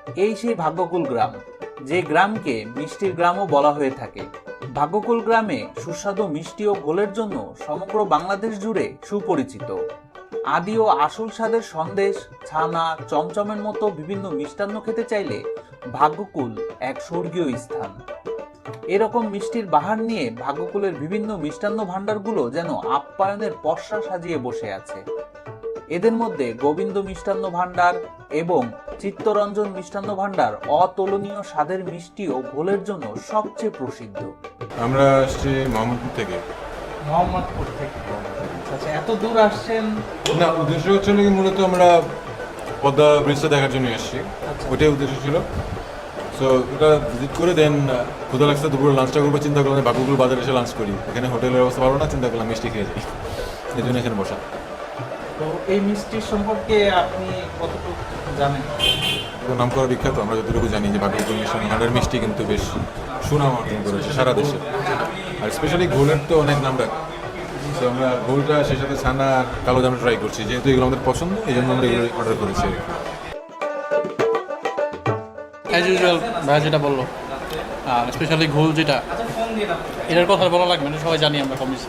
এই সেই ভাগ্যকুল গ্রাম, যে গ্রামকে মিষ্টির গ্রামও বলা হয়ে থাকে। ভাগ্যকুল গ্রামে সুস্বাদু মিষ্টি ও ঘোলের জন্য সমগ্র বাংলাদেশ জুড়ে সুপরিচিত। আদি ও আসল স্বাদের সন্দেশ, ছানা, চমচমের মতো বিভিন্ন মিষ্টান্ন খেতে চাইলে ভাগ্যকুল এক স্বর্গীয় স্থান। এরকম মিষ্টির বাহার নিয়ে ভাগ্যকুলের বিভিন্ন মিষ্টান্ন ভাণ্ডারগুলো যেন আপ্যায়নের পসরা সাজিয়ে বসে আছে। এদের মধ্যে গোবিন্দ মিষ্টান্ন ভাণ্ডার এবং চিত্তরঞ্জন মিষ্টান্ন ভাণ্ডার অতুলনীয় স্বাদের মিষ্টি ও ঘোলের জন্য সবচেয়ে প্রসিদ্ধ। আমরা আসছি মোহাম্মদপুর থেকে। মোহাম্মদপুর থেকে? আচ্ছা, এত দূর আসছেন? না, উদ্দেশ্য হচ্ছে নাকি মূলত আমরা পদ্মা ব্রিজটা দেখার জন্য এসেছি, ওইটাই উদ্দেশ্য ছিল। সো ওটা ভিজিট করে দেন ক্ষুধা লাগছে, দুপুরে লাঞ্চটা করবো, চিন্তা করলাম বাবুগুলো বাজারে এসে লাঞ্চ করি, এখানে হোটেলের অবস্থা ভালো না, চিন্তা করলাম মিষ্টি খেয়ে যাই, এই জন্য এখানে বসা। তো এই মিষ্টির সম্পর্কে আপনি কতটুকু জানেন? নাম করা বিখ্যাত, আমরা যতটুকু জানি যে ভাগ্যকুল মিষ্টান্ন ভাণ্ডার মিষ্টি কিন্তু বেশ সুনাম অর্জন করেছে সারা দেশে, আর স্পেশালি ঘোলের তো অনেক নাম ডাক। তো আমরা ঘোলটা সেই সাথে ছানা আর কালো জামটা ট্রাই করছি, যেহেতু এগুলো আমাদের পছন্দ এই জন্য আমরা এগুলো অর্ডার করেছি। অ্যাজ ইউজুয়াল ভাই যেটা বললো, আর স্পেশালি ঘোল যেটা, এটার কথা বলা লাগবে না, সবাই জানি আমরা কম বেশি।